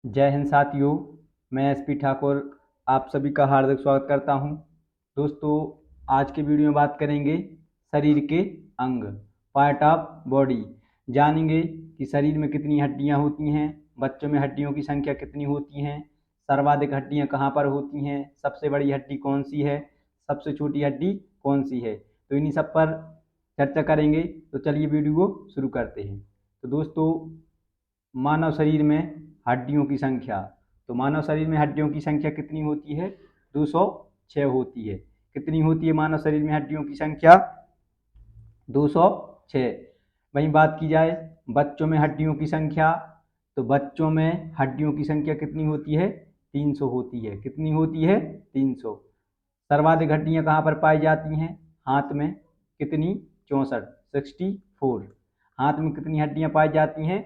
जय हिंद साथियों। मैं एसपी ठाकुर आप सभी का हार्दिक स्वागत करता हूं। दोस्तों, आज के वीडियो में बात करेंगे शरीर के अंग, पार्ट ऑफ बॉडी। जानेंगे कि शरीर में कितनी हड्डियां होती हैं, बच्चों में हड्डियों की संख्या कितनी होती हैं, सर्वाधिक हड्डियां कहां पर होती हैं, सबसे बड़ी हड्डी कौन सी है, सबसे छोटी हड्डी कौन सी है। तो इन्हीं सब पर चर्चा करेंगे। तो चलिए वीडियो को शुरू करते हैं। तो दोस्तों, मानव शरीर में हड्डियों की संख्या। तो मानव शरीर में हड्डियों की संख्या कितनी होती है? 206 होती है। कितनी होती है मानव शरीर में हड्डियों की संख्या? 206। वहीं बात की जाए बच्चों में हड्डियों की संख्या, तो बच्चों में हड्डियों की संख्या कितनी होती है? 300 होती है। कितनी होती है? 300। सर्वाधिक हड्डियां कहाँ पर पाई जाती हैं? हाथ में। कितनी? 64, 64। हाथ में कितनी हड्डियां पाई जाती हैं?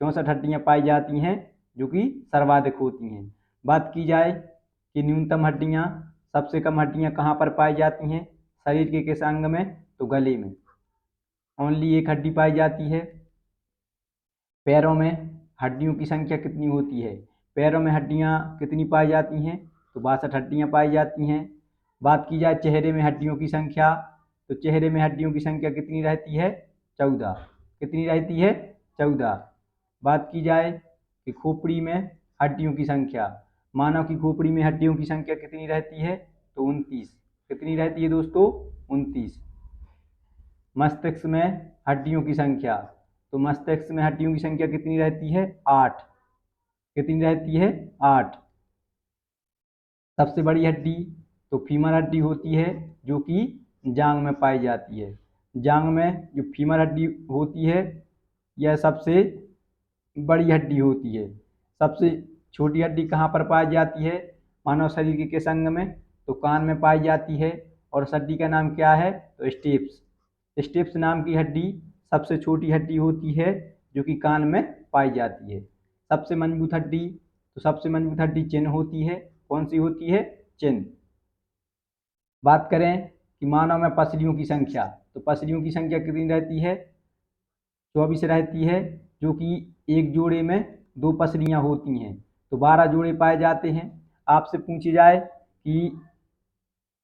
64 हड्डियां पाई जाती हैं, जो कि सर्वाधिक होती हैं। बात की जाए कि न्यूनतम हड्डियां, सबसे कम हड्डियां कहाँ पर पाई जाती हैं शरीर के किस अंग में? तो गले में। ओनली एक हड्डी पाई जाती है। पैरों में हड्डियों की संख्या कितनी होती है? पैरों में हड्डियां कितनी पाई जाती हैं? तो 62 हड्डियां पाई जाती हैं। बात की जाए चेहरे में हड्डियों की संख्या, तो चेहरे में हड्डियों की संख्या कितनी रहती है? 14। कितनी रहती है? 14। बात की जाए कि खोपड़ी में हड्डियों की संख्या, मानव की खोपड़ी में हड्डियों की संख्या कितनी रहती है? तो 29। कितनी रहती है दोस्तों? 29। मस्तिष्क में हड्डियों की संख्या, तो मस्तिष्क में हड्डियों की संख्या कितनी रहती है? 8। कितनी रहती है? 8। सबसे बड़ी हड्डी तो फीमर हड्डी होती है, जो कि जांग में पाई जाती है। जांग में जो फीमर हड्डी होती है, यह सबसे बड़ी हड्डी होती है। सबसे छोटी हड्डी कहाँ पर पाई जाती है मानव शरीर के किस अंग में? तो कान में पाई जाती है। और उस हड्डी का नाम क्या है? तो स्टेप्स। स्टेप्स नाम की हड्डी सबसे छोटी हड्डी होती है, जो कि कान में पाई जाती है। सबसे मजबूत हड्डी, तो सबसे मजबूत हड्डी चिन्ह होती है। कौन सी होती है? चिन्ह। बात करें कि मानव में पसलियों की संख्या, तो पसलियों की संख्या कितनी रहती है? 24 रहती है, जो कि एक जोड़े में 2 पसलियां होती हैं। तो 12 जोड़े पाए जाते हैं। आपसे पूछी जाए कि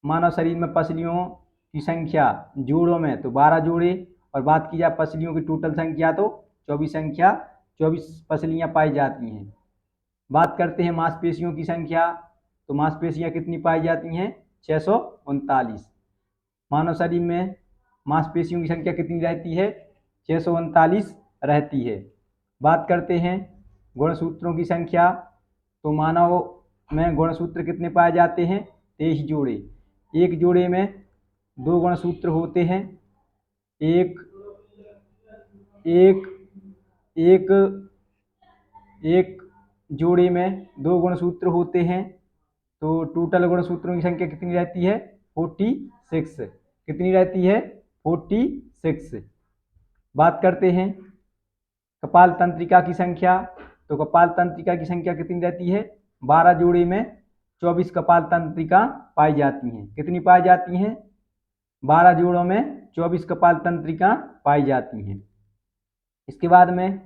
मानव शरीर में पसलियों की संख्या जोड़ों में, तो 12 जोड़े। और बात की जाए पसलियों की टोटल संख्या, तो 24 पसलियां पाई जाती हैं। बात करते हैं मांसपेशियों की संख्या, तो मांसपेशियां कितनी पाई जाती हैं? 639। मानव शरीर में मांसपेशियों की संख्या कितनी रहती है? 639 रहती है। बात करते हैं गुणसूत्रों की संख्या, तो मानव में गुणसूत्र कितने पाए जाते हैं? 23 जोड़े। एक जोड़े में 2 गुणसूत्र होते हैं। एक एक एक एक जोड़े में 2 गुणसूत्र होते हैं। तो टोटल गुणसूत्रों की संख्या कितनी रहती है? 46। कितनी रहती है? 46। बात करते हैं कपाल तंत्रिका की संख्या, तो कपाल तंत्रिका की संख्या कितनी रहती है? 12 जोड़े में 24 कपाल तंत्रिका पाई जाती हैं। कितनी पाई जाती हैं? 12 जोड़ों में 24 कपाल तंत्रिका पाई जाती हैं। इसके बाद में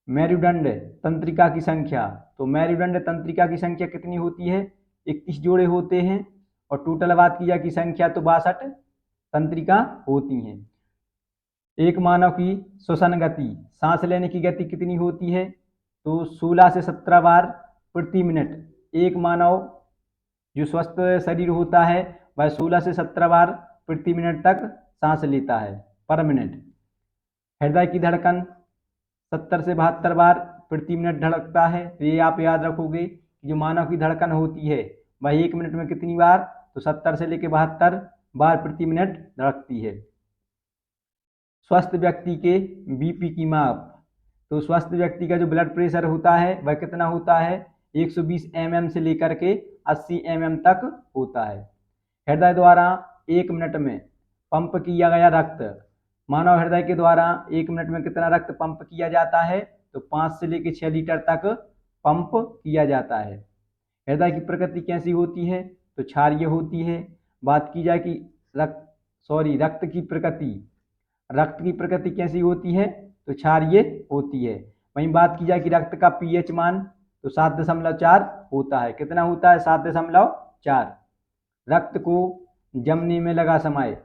मेरुदंड तंत्रिका की संख्या, तो मेरुदंड तंत्रिका की संख्या कितनी होती है? 31 जोड़े होते हैं। और टोटल बात की जाए की संख्या, तो 62 तंत्रिका होती हैं। एक मानव की श्वसन गति, सांस लेने की गति कितनी होती है? तो 16 से 17 बार प्रति मिनट। एक मानव जो स्वस्थ शरीर होता है, वह 16 से 17 बार प्रति मिनट तक सांस लेता है, पर मिनट। हृदय की धड़कन 70 से 72 बार प्रति मिनट धड़कता है। तो ये आप याद रखोगे कि जो मानव की धड़कन होती है, वह 1 मिनट में कितनी बार? तो 70 से लेकर 72 बार प्रति मिनट धड़कती है। स्वस्थ व्यक्ति के बीपी की माप, तो स्वस्थ व्यक्ति का जो ब्लड प्रेशर होता है, वह कितना होता है? 120 mm से लेकर के 80 mm तक होता है। हृदय द्वारा 1 मिनट में पंप किया गया रक्त, मानव हृदय के द्वारा 1 मिनट में कितना रक्त पंप किया जाता है? तो 5 से लेकर 6 लीटर तक पंप किया जाता है। हृदय की प्रकृति कैसी होती है? तो क्षारीय होती है। बात की जाए कि रक्त की प्रकृति कैसी होती है? तो क्षारीय होती है। वहीं बात की जाए कि रक्त का पीएच मान, तो 7.4 होता है। कितना होता है? 7.4। रक्त को जमने में लगा समय,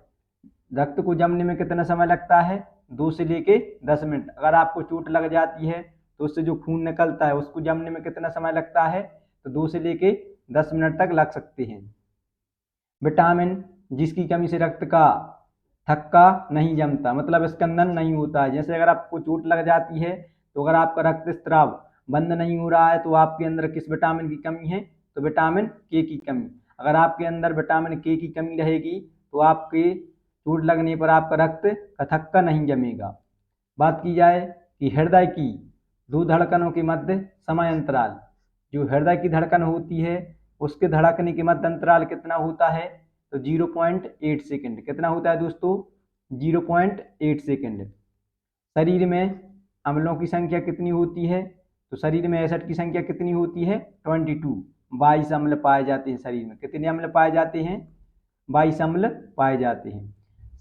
रक्त को जमने में कितना समय लगता है? 2 से लेके 10 मिनट। अगर आपको चोट लग जाती है तो उससे जो खून निकलता है उसको जमने में कितना समय लगता है? तो 2 से लेके 10 मिनट तक लग सकते हैं। विटामिन जिसकी कमी से रक्त का थक्का नहीं जमता, मतलब स्कंदन नहीं होता है। जैसे अगर आपको चोट लग जाती है तो अगर आपका रक्त स्त्राव बंद नहीं हो रहा है तो आपके अंदर किस विटामिन की कमी है? तो विटामिन के की कमी। अगर आपके अंदर विटामिन के की कमी रहेगी तो आपके चोट लगने पर आपका रक्त का थक्का नहीं जमेगा। बात की जाए कि हृदय की 2 धड़कनों के मध्य समय अंतराल, जो हृदय की धड़कन होती है उसके धड़कने के मध्य अंतराल कितना होता है? तो 0.8 सेकंड। कितना होता है दोस्तों? 0.8 सेकंड। शरीर में अम्लों की संख्या कितनी होती है? तो शरीर में एसिड की संख्या कितनी होती है? 22। 22 अम्ल पाए जाते हैं शरीर में। कितने अम्ल पाए जाते हैं? 22 अम्ल पाए जाते हैं।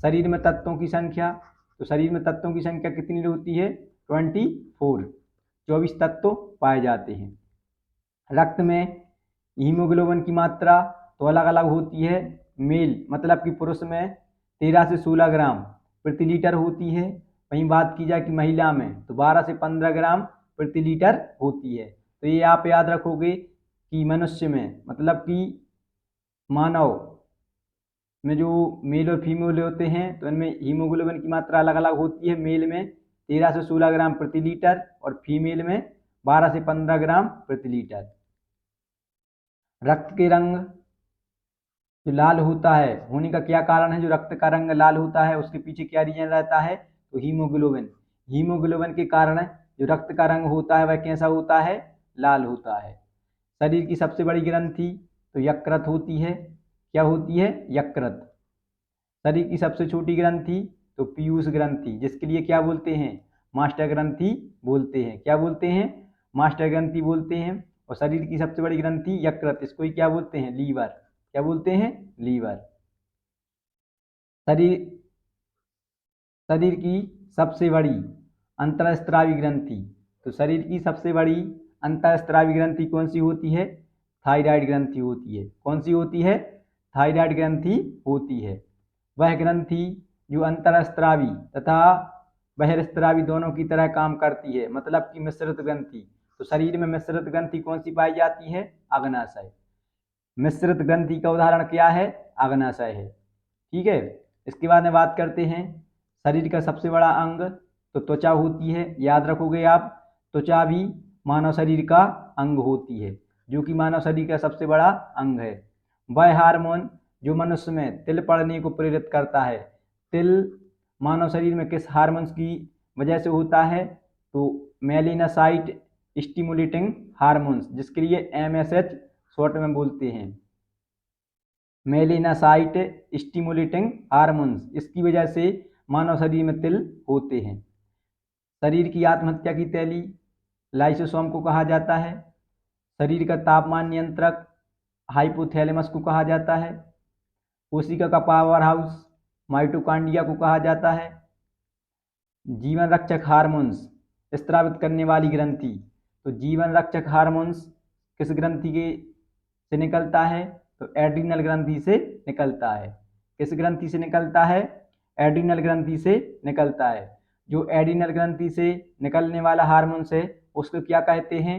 शरीर में तत्वों की संख्या, तो शरीर में तत्वों की संख्या कितनी होती है? 24। 24 तत्व पाए जाते हैं। रक्त में हीमोग्लोबिन की मात्रा तो अलग अलग होती है। मेल मतलब कि पुरुष में 13 से 16 ग्राम प्रति लीटर होती है। वहीं बात की जाए कि महिला में तो 12 से 15 ग्राम प्रति लीटर होती है। तो ये आप याद रखोगे कि मनुष्य में मतलब कि मानव में जो मेल और फीमेल होते हैं तो इनमें हीमोग्लोबिन की मात्रा अलग अलग होती है। मेल में 13 से 16 ग्राम प्रति लीटर और फीमेल में 12 से 15 ग्राम प्रति लीटर। रक्त के रंग जो लाल होता है होने का क्या कारण है? जो रक्त का रंग लाल होता है उसके पीछे क्या रीजन रहता है? तो हीमोग्लोबिन। हीमोग्लोबिन के कारण जो रक्त का रंग होता है वह कैसा होता है? लाल होता है। शरीर की सबसे बड़ी ग्रंथि तो यकृत होती है। क्या होती है? यकृत। शरीर की सबसे छोटी ग्रंथि तो पीयूष ग्रंथि, जिसके लिए क्या बोलते हैं? मास्टर ग्रंथि बोलते हैं। क्या बोलते हैं? मास्टर ग्रंथि बोलते हैं। और शरीर की सबसे बड़ी ग्रंथि यकृत, इसको ही क्या बोलते हैं? लीवर। क्या बोलते हैं? लीवर। शरीर शरीर की सबसे बड़ी अंतःस्रावी ग्रंथि, तो शरीर की सबसे बड़ी अंतःस्रावी ग्रंथि कौन सी होती है? थायराइड ग्रंथि होती है। कौन सी होती है? थायराइड ग्रंथि होती है। वह ग्रंथि जो अंतःस्रावी तथा बहिर्स्रावी दोनों की तरह काम करती है, मतलब कि मिश्रित ग्रंथि। तो शरीर में मिश्रित ग्रंथि कौन सी पाई जाती है? अग्नाशय। मिश्रित ग्रंथि का उदाहरण क्या है? अग्नाशय है। ठीक है। इसके बाद में बात करते हैं शरीर का सबसे बड़ा अंग तो त्वचा होती है। याद रखोगे आप, त्वचा भी मानव शरीर का अंग होती है, जो कि मानव शरीर का सबसे बड़ा अंग है। वह हार्मोन जो मनुष्य में तिल पड़ने को प्रेरित करता है, तिल मानव शरीर में किस हार्मोन की वजह से होता है? तो मेलिनासाइट स्टिमुलेटिंग हार्मोन्स, जिसके लिए MSH शॉर्ट में बोलते हैं। मेलिनासाइट स्टिमुलेटिंग हार्मोन्स, इसकी वजह से मानव शरीर में तिल होते हैं। शरीर की आत्महत्या की तैली लाइसोसोम को कहा जाता है। शरीर का तापमान नियंत्रक हाइपोथैलेमस को कहा जाता है। कोशिका का पावर हाउस माइटोकॉन्ड्रिया को कहा जाता है। जीवन रक्षक हार्मोन्स स्रावित करने वाली ग्रंथि, तो जीवन रक्षक हार्मोन्स किस ग्रंथि के से निकलता है? तो एड्रिनल ग्रंथि से निकलता है। किस ग्रंथि से निकलता है? एड्रिनल ग्रंथि से निकलता है। जो एड्रिनल ग्रंथि से निकलने वाला हार्मोन्स है उसको क्या कहते हैं?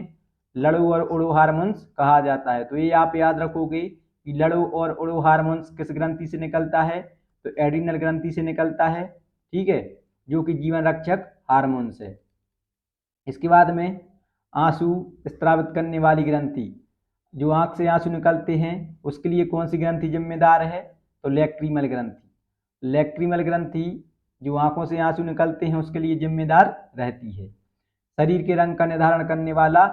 लड़ू और उड़ो हार्मोन्स कहा जाता है। तो ये आप याद रखोगे कि लड़ू और उड़ो हार्मोन्स किस ग्रंथि से निकलता है? तो एड्रिनल ग्रंथि से निकलता है। ठीक है, जो कि जीवन रक्षक हार्मोन्स है। इसके बाद में आंसू स्रावित करने वाली ग्रंथि, जो आंख से आंसू निकलते हैं उसके लिए कौन सी ग्रंथि जिम्मेदार है? तो लैक्रीमल ग्रंथि। लैक्रीमल ग्रंथि जो आंखों से आंसू निकलते हैं उसके लिए जिम्मेदार रहती है। शरीर के रंग का निर्धारण करने वाला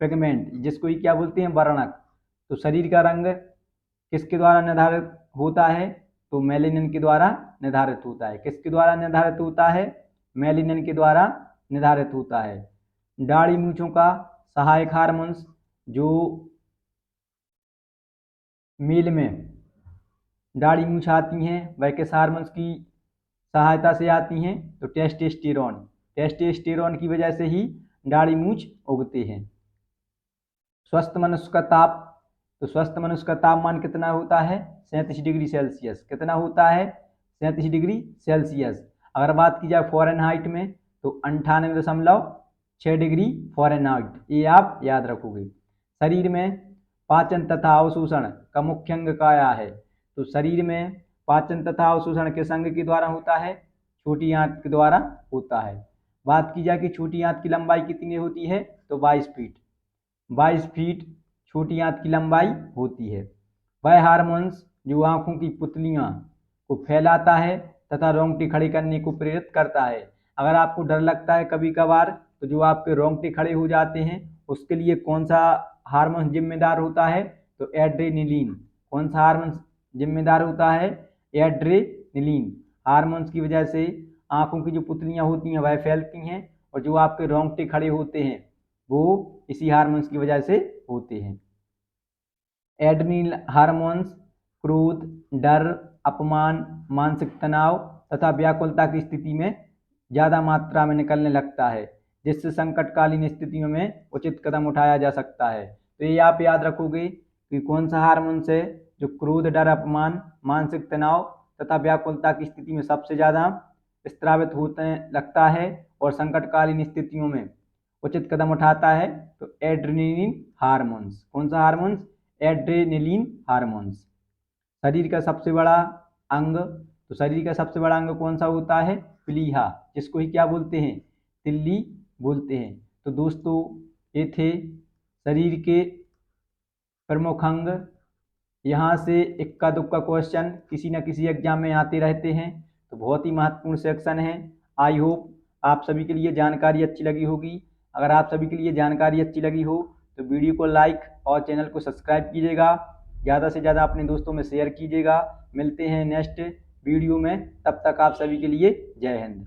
पिगमेंट, जिसको ही क्या बोलते हैं? वर्णक। तो शरीर का रंग किसके द्वारा निर्धारित होता है? तो मेलेनिन के द्वारा निर्धारित होता है। किसके द्वारा निर्धारित होता है? मेलेनिन के द्वारा निर्धारित होता है। दाढ़ी मूंछों का सहायक हार्मोन्स जो मेल में दाढ़ी मूंछ आती हैं वह किस हार्मोन्स की सहायता से आती हैं? तो टेस्टोस्टेरोन। टेस्टोस्टेरोन की वजह से ही दाढ़ी मूंछ उगते हैं। स्वस्थ मनुष्य का ताप, तो स्वस्थ मनुष्य का तापमान कितना होता है? 37 डिग्री सेल्सियस। कितना होता है? 37 डिग्री सेल्सियस। अगर बात की जाए फ़ारेनहाइट में तो 98.6 डिग्री फ़ारेनहाइट, ये आप याद रखोगे। शरीर में पाचन तथा अवशोषण का मुख्य अंग क्या है? तो शरीर में पाचन तथा अवशोषण किस अंग के द्वारा होता है? छोटी आंत के द्वारा होता है। बात की जाए कि छोटी आंत की लंबाई कितनी होती है? तो 22 फीट। 22 फीट छोटी आंत की लंबाई होती है। वह हार्मोन्स जो आंखों की पुतलियां को फैलाता है तथा रोंगटे खड़े करने को प्रेरित करता है। अगर आपको डर लगता है कभी कभार, तो जो आपके रोंगटे खड़े हो जाते हैं, उसके लिए कौन सा हार्मोन जिम्मेदार होता है? तो एड्रेनलिन। कौन सा हार्मोन जिम्मेदार होता है? एड्रेनलिन। हार्मोन्स की वजह से आंखों की जो पुतलियां होती हैं वह फैलती हैं, और जो आपके रोंगटे खड़े होते हैं वो इसी हार्मोन्स की वजह से होते हैं। एड्रेनल हार्मोन्स क्रोध, डर, अपमान, मानसिक तनाव तथा व्याकुलता की स्थिति में ज़्यादा मात्रा में निकलने लगता है, जिससे संकटकालीन स्थितियों में उचित कदम उठाया जा सकता है। तो ये आप याद रखोगे कि कौन सा हार्मोन्स है जो क्रोध, डर, अपमान, मानसिक तनाव तथा व्याकुलता की स्थिति में सबसे ज़्यादा स्त्रावित होने लगता है और संकटकालीन स्थितियों में उचित कदम उठाता है। तो एड्रेनलिन हार्मोन्स। कौन सा हार्मोन्स? Adrenaline hormones. शरीर का सबसे बड़ा अंग, तो शरीर का सबसे बड़ा अंग कौन सा होता है? प्लीहा, जिसको ही क्या बोलते हैं? तिल्ली बोलते हैं। तो दोस्तों, ये थे शरीर के प्रमुख अंग। यहाँ से इक्का दुक्का क्वेश्चन किसी न किसी एग्जाम में आते रहते हैं, तो बहुत ही महत्वपूर्ण सेक्शन है। आई होप आप सभी के लिए जानकारी अच्छी लगी होगी। अगर आप सभी के लिए जानकारी अच्छी लगी हो तो वीडियो को लाइक और चैनल को सब्सक्राइब कीजिएगा। ज़्यादा से ज़्यादा अपने दोस्तों में शेयर कीजिएगा। मिलते हैं नेक्स्ट वीडियो में, तब तक आप सभी के लिए जय हिंद।